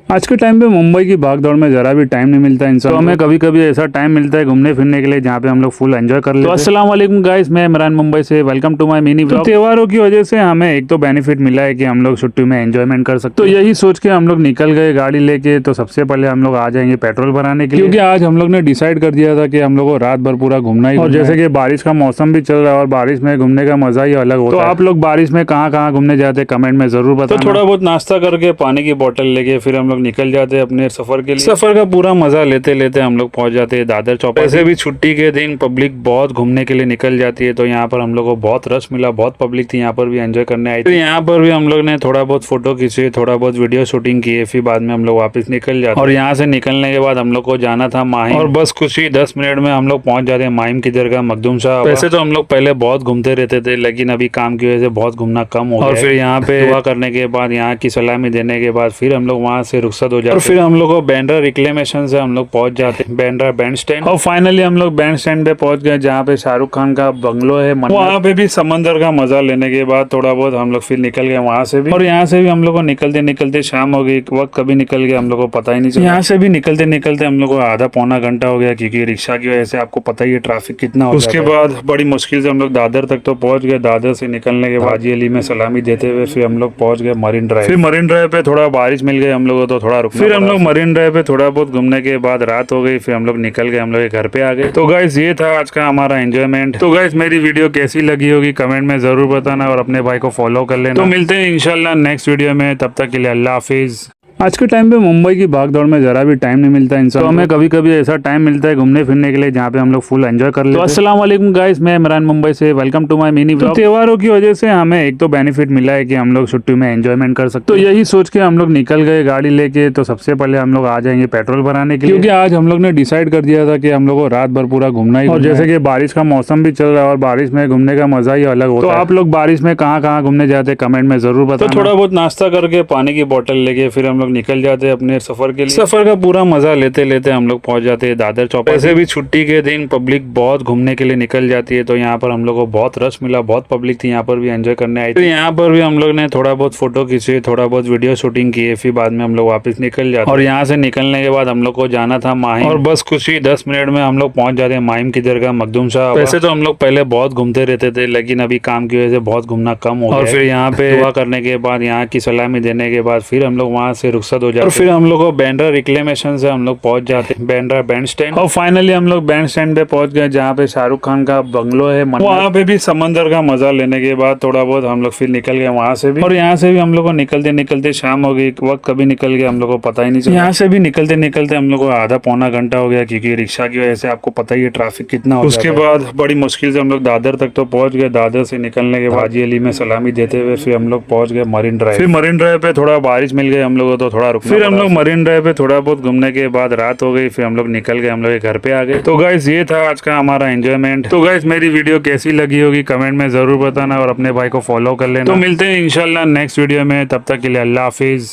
आज के टाइम पे मुंबई की भागदौड़ में जरा भी टाइम नहीं मिलता इंसान, तो हमें कभी कभी ऐसा टाइम मिलता है घूमने फिरने के लिए जहाँ पे हम लोग फुल एंजॉय कर लेते हैं। तो अस्सलाम वालेकुम गाइस, मैं इमरान मुंबई से, welcome to my mini vlog. त्योहारों की वजह से हमें एक तो बेनिफिट मिला है कि हम लोग छुट्टी में एंजॉयमेंट कर सकते हैं। तो यही सोच के हम लोग निकल गए गाड़ी लेके। तो सबसे पहले हम लोग आ जाएंगे पेट्रोल भराने के लिए, क्योंकि आज हम लोग ने डिसाइड कर दिया था कि हम लोग को रात भर पूरा घूमना ही। और जैसे कि बारिश का मौसम भी चल रहा है और बारिश में घूमने का मजा ही अलग होता है। तो आप लोग बारिश में कहाँ कहाँ घूमने जाते हैं कमेंट में जरूर बताना। तो थोड़ा बहुत नाश्ता करके पानी की बोतल लेके फिर हम लोग निकल जाते हैं अपने सफर के लिए। सफर का पूरा मजा लेते लेते हम लोग पहुंच जाते हैं दादर चौपाटी। वैसे भी छुट्टी के दिन पब्लिक बहुत घूमने के लिए निकल जाती है, तो यहाँ पर हम लोग को बहुत रश मिला, बहुत पब्लिक थी यहाँ पर भी एंजॉय करने आई थी। तो यहाँ पर भी हम लोग ने थोड़ा बहुत फोटो खींचे, थोड़ा बहुत वीडियो शूटिंग किए, फिर बाद में हम लोग वापस निकल जाते। और यहाँ से निकलने के बाद हम लोग को जाना था माहिम, और बस कुछ ही 10 मिनट में हम लोग पहुंच जाते हैं माहिम की दरगाह मखदूम साहब। वैसे तो हम लोग पहले बहुत घूमते रहते थे, लेकिन अभी काम की वजह से बहुत घूमना कम हो गया। और फिर यहाँ पे दुआ करने के बाद, यहाँ की सलामी देने के बाद फिर हम लोग वहाँ से रुखसत हो जाते। और फिर हम लोग को बैंड्रा रिक्लेमेशन से हम लोग पहुंच जाते हैं बैंड्रा बैंड स्टैंड। और फाइनली हम लोग बैंड स्टैंड पे पहुंच गए, जहाँ पे शाहरुख खान का बंगलो है। वहाँ पे भी समंदर का मजा लेने के बाद थोड़ा बहुत हम लोग फिर निकल गए वहाँ से भी। और यहाँ से भी हम लोग को निकलते निकलते शाम हो गई, वक्त कभी निकल गया हम लोग को पता ही नहीं चला। यहाँ से भी निकलते निकलते हम लोग को आधा पौना घंटा हो गया, क्योंकि रिक्शा की वजह से आपको पता ही है ट्रैफिक कितना हो। उसके बाद बड़ी मुश्किल से हम लोग दादर तक तो पहुंच गए। दादर से निकलने के बाद हाजी अली में सलामी देते हुए फिर हम लोग पहुंच गए मरीन ड्राइव। फिर मरीन ड्राइव पे थोड़ा बारिश मिल गई हम लोग को, तो थोड़ा रुक। फिर हम लोग मरीन ड्राइव पे थोड़ा बहुत घूमने के बाद रात हो गई, फिर हम लोग निकल गए, हम लोग घर पे आ गए। तो गाइस ये था आज का हमारा एंजॉयमेंट। तो गाइस मेरी वीडियो कैसी लगी होगी कमेंट में जरूर बताना, और अपने भाई को फॉलो कर लेना। तो मिलते हैं इंशाल्लाह नेक्स्ट वीडियो में, तब तक के लिए अल्लाह हाफिज। आज के टाइम पे मुंबई की भागदौड़ में जरा भी टाइम नहीं मिलता इंसान, तो हमें कभी कभी ऐसा टाइम मिलता है घूमने फिरने के लिए जहाँ पे हम लोग फुल एंजॉय कर लेते हैं। तो अस्सलाम वालेकुम गाइस, मैं इमरान मुंबई से, welcome to my mini vlog. त्योहारों की वजह से हमें एक तो बेनिफिट मिला है कि हम लोग छुट्टी में एंजॉयमेंट कर सकते हैं। तो यही सोच के हम लोग निकल गए गाड़ी लेके। तो सबसे पहले हम लोग आ जाएंगे पेट्रोल भराने के लिए, क्योंकि आज हम लोग ने डिसाइड कर दिया था कि हम लोग को रात भर पूरा घूमना ही। और जैसे कि बारिश का मौसम भी चल रहा है और बारिश में घूमने का मजा ही अलग होता है। तो आप लोग बारिश में कहाँ कहाँ घूमने जाते हैं कमेंट में जरूर बताना। तो थोड़ा बहुत नाश्ता करके पानी की बोतल लेके फिर हम लोग निकल जाते हैं सफर के लिए। सफर का पूरा मजा लेते लेते हम लोग पहुंच जाते हैं दादर चौपाटी। वैसे भी छुट्टी के दिन पब्लिक बहुत घूमने के लिए निकल जाती है, तो यहाँ पर हम लोग को बहुत रश मिला, बहुत पब्लिक थी यहाँ पर भी एंजॉय करने आई थी। तो यहाँ पर भी हम लोग ने थोड़ा बहुत फोटो खींचे, थोड़ा बहुत वीडियो शूटिंग किए, फिर बाद में हम लोग वापस निकल जाते। और यहाँ से निकलने के बाद हम लोग को जाना था माहिम, और बस कुछ ही 10 मिनट में हम लोग पहुंच जाते हैं माहिम की दरगाह मखदूम साहब। वैसे तो हम लोग पहले बहुत घूमते रहते थे, लेकिन अभी काम की वजह से बहुत घूमना कम हो गया। और फिर यहाँ पे दुआ करने के बाद, यहाँ की सलामी देने के बाद फिर हम लोग वहाँ से रुखसत हो जाते। और फिर हम लोग को बैंड्रा रिक्लेमेशन से हम लोग पहुंच जाते हैं बैंड्रा बैंड स्टैंड। और फाइनली हम लोग बैंड स्टैंड पे पहुंच गए, जहाँ पे शाहरुख खान का बंगलो है। वहाँ पे भी समंदर का मजा लेने के बाद थोड़ा बहुत हम लोग फिर निकल गए वहाँ से भी। और यहाँ से भी हम लोग को निकलते निकलते शाम हो गई, वक्त कभी निकल गया हम लोग को पता ही नहीं चला। यहाँ से भी निकलते निकलते हम लोग को आधा पौना घंटा हो गया, क्योंकि रिक्शा की वजह से आपको पता ही है ट्रैफिक कितना हो। उसके बाद बड़ी मुश्किल से हम लोग दादर तक तो पहुंच गए। दादर से निकलने के बाद हाजी अली में सलामी देते हुए फिर हम लोग पहुंच गए मरीन ड्राइव। फिर मरीन ड्राइव पे थोड़ा बारिश मिल गई हम लोग को, तो थोड़ा रुक। फिर हम लोग मरीन ड्राइव पे थोड़ा बहुत घूमने के बाद रात हो गई, फिर हम लोग निकल गए, हम लोग घर पे आ गए। तो गाइस ये था आज का हमारा एंजॉयमेंट। तो गाइस मेरी वीडियो कैसी लगी होगी कमेंट में जरूर बताना, और अपने भाई को फॉलो कर लेना। तो मिलते हैं इंशाल्लाह नेक्स्ट वीडियो में, तब तक के लिए अल्लाह हाफिज।